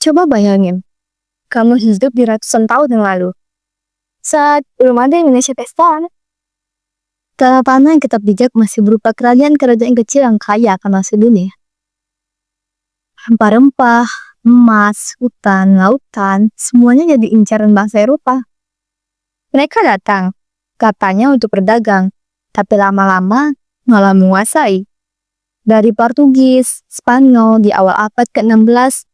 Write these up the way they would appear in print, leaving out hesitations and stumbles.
Coba bayangin, kamu hidup di ratusan tahun yang lalu. Saat belum ada Indonesia pesta, tanah yang kitab bijak masih berupa kerajaan-kerajaan kecil yang kaya akan hasil dunia. Rempah-rempah, emas, hutan, lautan, semuanya jadi incaran bangsa Eropa. Mereka datang, katanya untuk berdagang, tapi lama-lama malah menguasai. Dari Portugis, Spanyol di awal abad ke-16,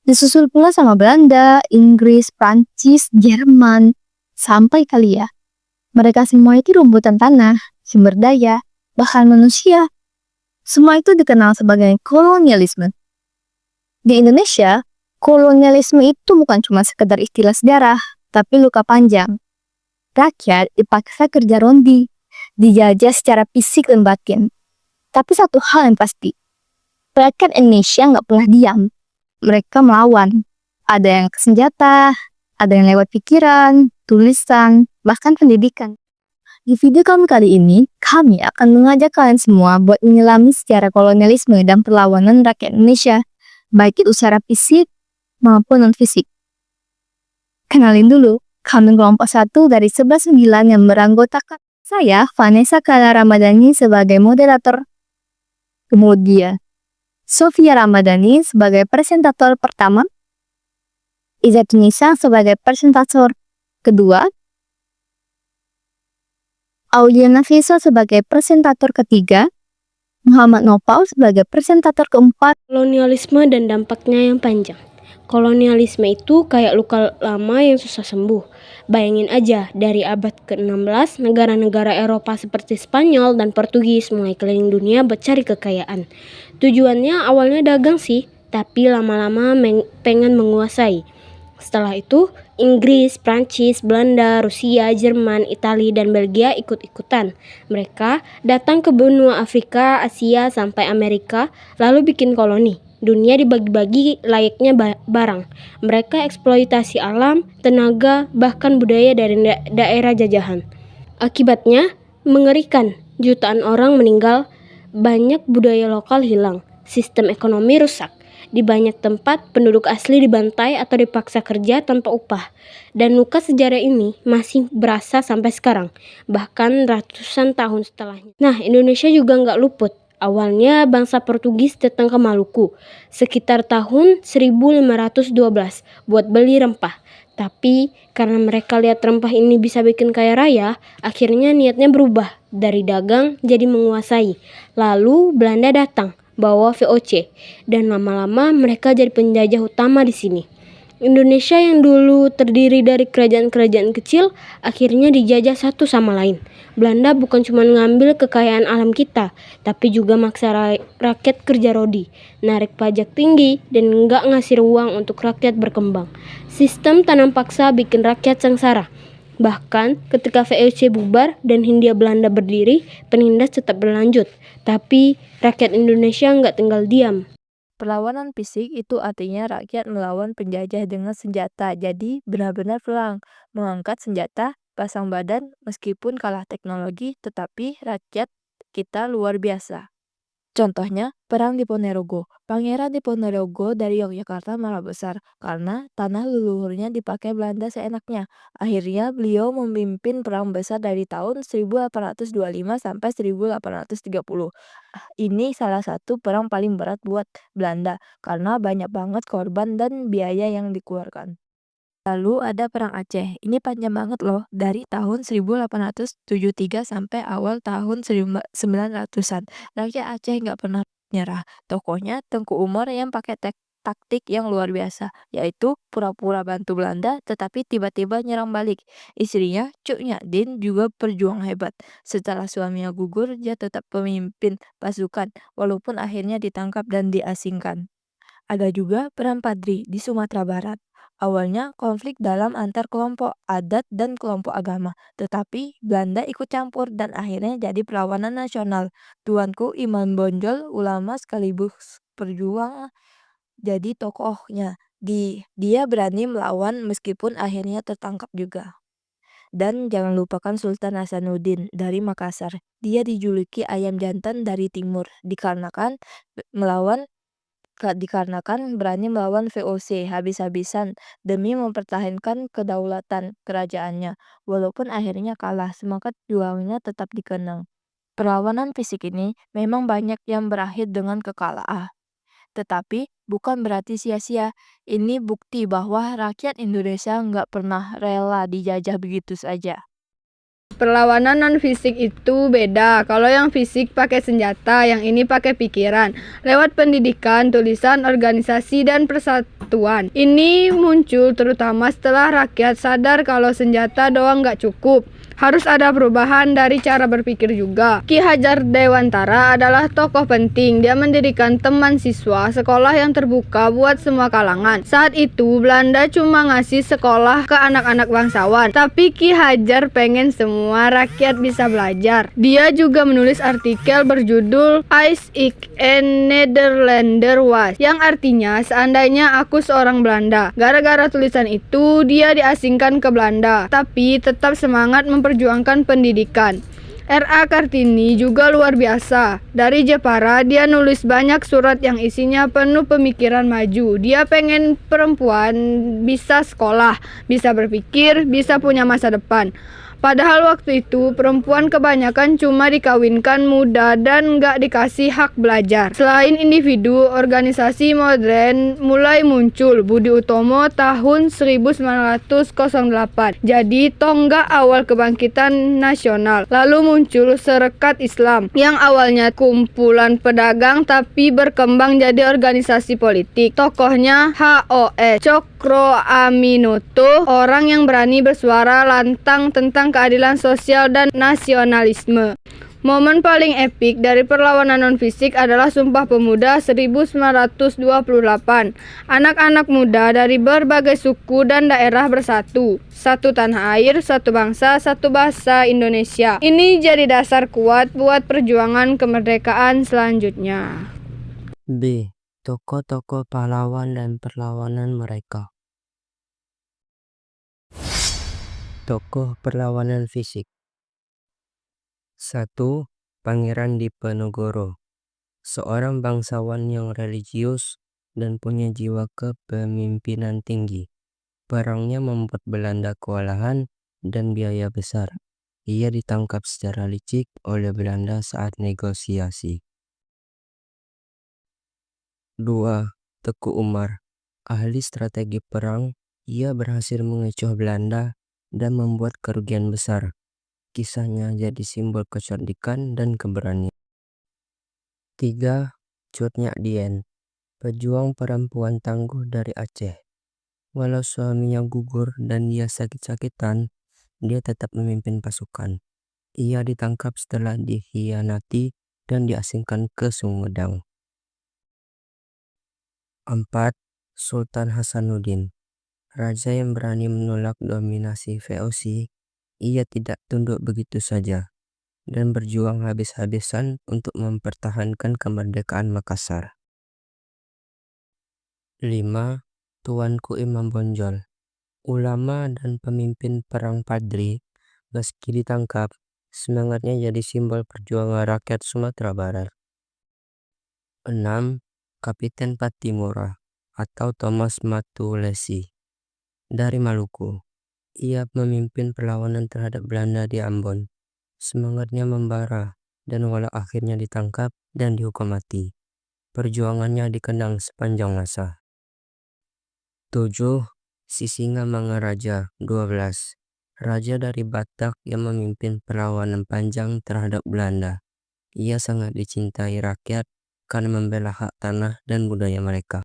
disusul pula sama Belanda, Inggris, Prancis, Jerman, sampai kali ya. Mereka semua itu rumputan tanah, sumber daya, bahkan manusia. Semua itu dikenal sebagai kolonialisme. Di Indonesia, kolonialisme itu bukan cuma sekedar istilah sejarah, tapi luka panjang. Rakyat dipaksa kerja rondi, dijajah secara fisik dan batin. Tapi satu hal yang pasti, rakyat Indonesia nggak pernah diam. Mereka melawan. Ada yang ke senjata, ada yang lewat pikiran, tulisan, bahkan pendidikan. Di video kali ini, kami akan mengajak kalian semua buat menyelami sejarah kolonialisme dan perlawanan rakyat Indonesia, baik itu secara fisik maupun non-fisik. Kenalin dulu, kami kelompok 1 dari 11 yang beranggotakan saya, Vanessa Kala Ramadhani sebagai moderator. Kemudian, Sofia Ramadhani sebagai presentator pertama, Izzat Nisa sebagai presentator kedua, Aulia Nafisa sebagai presentator ketiga, Muhammad Nopal sebagai presentator keempat. Kolonialisme dan dampaknya yang panjang. Kolonialisme itu kayak luka lama yang susah sembuh. Bayangin aja, dari abad ke-16, negara-negara Eropa seperti Spanyol dan Portugis mulai keliling dunia buat cari kekayaan. Tujuannya awalnya dagang sih, tapi lama-lama pengen menguasai. Setelah itu, Inggris, Prancis, Belanda, Rusia, Jerman, Italia, dan Belgia ikut-ikutan. Mereka datang ke benua Afrika, Asia, sampai Amerika, lalu bikin koloni. Dunia dibagi-bagi layaknya barang. Mereka eksploitasi alam, tenaga, bahkan budaya dari daerah jajahan. Akibatnya, mengerikan. Jutaan orang meninggal, banyak budaya lokal hilang, sistem ekonomi rusak. Di banyak tempat, penduduk asli dibantai atau dipaksa kerja tanpa upah. Dan luka sejarah ini masih berasa sampai sekarang, bahkan ratusan tahun setelahnya. Nah, Indonesia juga nggak luput. Awalnya bangsa Portugis datang ke Maluku sekitar tahun 1512 buat beli rempah. Tapi karena mereka lihat rempah ini bisa bikin kaya raya, akhirnya niatnya berubah dari dagang jadi menguasai. Lalu Belanda datang bawa VOC dan lama-lama mereka jadi penjajah utama di sini. Indonesia yang dulu terdiri dari kerajaan-kerajaan kecil akhirnya dijajah satu sama lain. Belanda bukan cuma ngambil kekayaan alam kita, tapi juga maksa rakyat kerja rodi, narik pajak tinggi, dan nggak ngasih ruang untuk rakyat berkembang. Sistem tanam paksa bikin rakyat sengsara. Bahkan ketika VOC bubar dan Hindia Belanda berdiri, penindas tetap berlanjut. Tapi rakyat Indonesia nggak tinggal diam. Perlawanan fisik itu artinya rakyat melawan penjajah dengan senjata. Jadi benar-benar perang, mengangkat senjata, pasang badan, meskipun kalah teknologi, tetapi rakyat kita luar biasa. Contohnya, Perang Diponegoro. Pangeran Diponegoro dari Yogyakarta marah besar karena tanah leluhurnya dipakai Belanda seenaknya. Akhirnya beliau memimpin perang besar dari tahun 1825 sampai 1830. Ini salah satu perang paling berat buat Belanda karena banyak banget korban dan biaya yang dikeluarkan. Lalu ada Perang Aceh. Ini panjang banget loh, dari tahun 1873 sampai awal tahun 1900-an. Rakyat Aceh nggak pernah nyerah. Tokohnya Tengku Umar yang pakai taktik yang luar biasa, yaitu pura-pura bantu Belanda tetapi tiba-tiba nyerang balik. Istrinya, Cuk Nyadin, juga berjuang hebat. Setelah suaminya gugur, dia tetap pemimpin pasukan, walaupun akhirnya ditangkap dan diasingkan. Ada juga Perang Padri di Sumatera Barat. Awalnya konflik dalam antar kelompok adat dan kelompok agama, tetapi Belanda ikut campur dan akhirnya jadi perlawanan nasional. Tuanku Imam Bonjol, ulama sekaligus perjuang, jadi tokohnya. Dia berani melawan meskipun akhirnya tertangkap juga. Dan jangan lupakan Sultan Hasanuddin dari Makassar. Dia dijuluki ayam jantan dari timur dikarenakan melawan dikarenakan berani melawan VOC habis-habisan demi mempertahankan kedaulatan kerajaannya. Walaupun akhirnya kalah, semangat juangnya tetap dikenang. Perlawanan fisik ini memang banyak yang berakhir dengan kekalahan. Tetapi bukan berarti sia-sia. Ini bukti bahwa rakyat Indonesia nggak pernah rela dijajah begitu saja. Perlawanan non fisik itu beda. Kalau yang fisik pakai senjata, yang ini pakai pikiran. Lewat pendidikan, tulisan, organisasi, dan persatuan. Ini muncul terutama setelah rakyat sadar kalau senjata doang nggak cukup. Harus ada perubahan dari cara berpikir juga. Ki Hajar Dewantara adalah tokoh penting. Dia mendirikan teman siswa, sekolah yang terbuka buat semua kalangan. Saat itu Belanda cuma ngasih sekolah ke anak-anak bangsawan, tapi Ki Hajar pengen semua rakyat bisa belajar. Dia juga menulis artikel berjudul Als ik een Nederlander was, yang artinya seandainya aku seorang Belanda. Gara-gara tulisan itu dia diasingkan ke Belanda, tapi tetap semangat memperjuangkan pendidikan. R.A. Kartini juga luar biasa. Dari Jepara, dia nulis banyak surat yang isinya penuh pemikiran maju. Dia pengen perempuan bisa sekolah, bisa berpikir, bisa punya masa depan. Padahal waktu itu perempuan kebanyakan cuma dikawinkan muda dan nggak dikasih hak belajar. Selain individu, organisasi modern mulai muncul. Budi Utomo tahun 1908. Jadi tonggak awal kebangkitan nasional. Lalu muncul Sarekat Islam yang awalnya kumpulan pedagang tapi berkembang jadi organisasi politik. Tokohnya HOS Cokro Aminoto, orang yang berani bersuara lantang tentang keadilan sosial dan nasionalisme. Momen paling epik dari perlawanan non-fisik adalah Sumpah Pemuda 1928. Anak-anak muda dari berbagai suku dan daerah bersatu. Satu tanah air, satu bangsa, satu bahasa Indonesia. Ini jadi dasar kuat buat perjuangan kemerdekaan selanjutnya. B. Tokoh-tokoh pahlawan dan perlawanan mereka. Tokoh perlawanan fisik. 1. Pangeran Diponegoro, seorang bangsawan yang religius dan punya jiwa kepemimpinan tinggi. Perangnya membuat Belanda kewalahan dan biaya besar. Ia ditangkap secara licik oleh Belanda saat negosiasi. 2. Teku Umar, ahli strategi perang. Ia berhasil mengecoh Belanda dan membuat kerugian besar. Kisahnya jadi simbol kecerdikan dan keberanian. 3. Cut Nyak Dien, pejuang perempuan tangguh dari Aceh. Walau suaminya gugur dan dia sakit-sakitan, dia tetap memimpin pasukan. Ia ditangkap setelah dikhianati dan diasingkan ke Sumedang. 4. Sultan Hasanuddin, raja yang berani menolak dominasi VOC. Ia tidak tunduk begitu saja dan berjuang habis-habisan untuk mempertahankan kemerdekaan Makassar. 5. Tuanku Imam Bonjol, ulama dan pemimpin perang Padri. Meski ditangkap, semangatnya jadi simbol perjuangan rakyat Sumatera Barat. 6. Kapiten Patimura atau Thomas Matulesi, dari Maluku. Ia memimpin perlawanan terhadap Belanda di Ambon. Semangatnya membara dan walau akhirnya ditangkap dan dihukum mati, perjuangannya dikenang sepanjang masa. 7. Sisingamangaraja 12, raja dari Batak yang memimpin perlawanan panjang terhadap Belanda. Ia sangat dicintai rakyat karena membela hak tanah dan budaya mereka.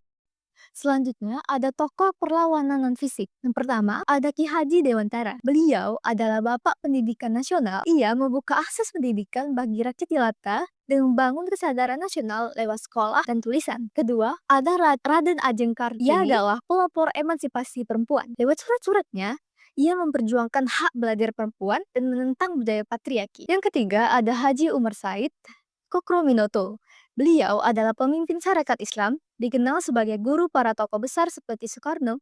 Selanjutnya ada tokoh perlawanan non-fisik. Yang pertama ada Ki Haji Dewantara. Beliau adalah bapak pendidikan nasional. Ia membuka akses pendidikan bagi rakyat jelata dan membangun kesadaran nasional lewat sekolah dan tulisan. Kedua, ada Raden Ajeng Kartini. Ia adalah pelopor emansipasi perempuan. Lewat surat-suratnya, ia memperjuangkan hak belajar perempuan dan menentang budaya patriarki. Yang ketiga ada Haji Umar Said Kokrominoto. Beliau adalah pemimpin Sarekat Islam, dikenal sebagai guru para tokoh besar seperti Soekarno.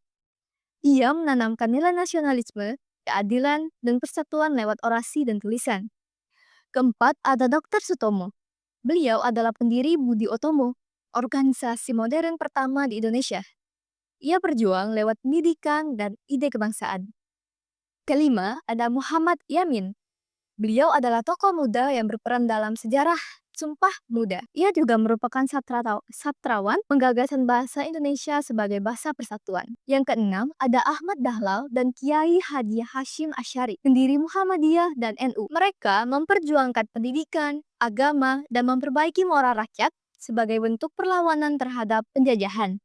Ia menanamkan nilai nasionalisme, keadilan, dan persatuan lewat orasi dan tulisan. Keempat, ada Dr. Sutomo. Beliau adalah pendiri Budi Utomo, organisasi modern pertama di Indonesia. Ia berjuang lewat pendidikan dan ide kebangsaan. Kelima, ada Muhammad Yamin. Beliau adalah tokoh muda yang berperan dalam sejarah Sumpah Muda. Ia juga merupakan sastrawan penggagasan bahasa Indonesia sebagai bahasa persatuan. Yang keenam, ada Ahmad Dahlan dan Kiai Haji Hashim Asy'ari, pendiri Muhammadiyah dan NU. Mereka memperjuangkan pendidikan, agama, dan memperbaiki moral rakyat sebagai bentuk perlawanan terhadap penjajahan.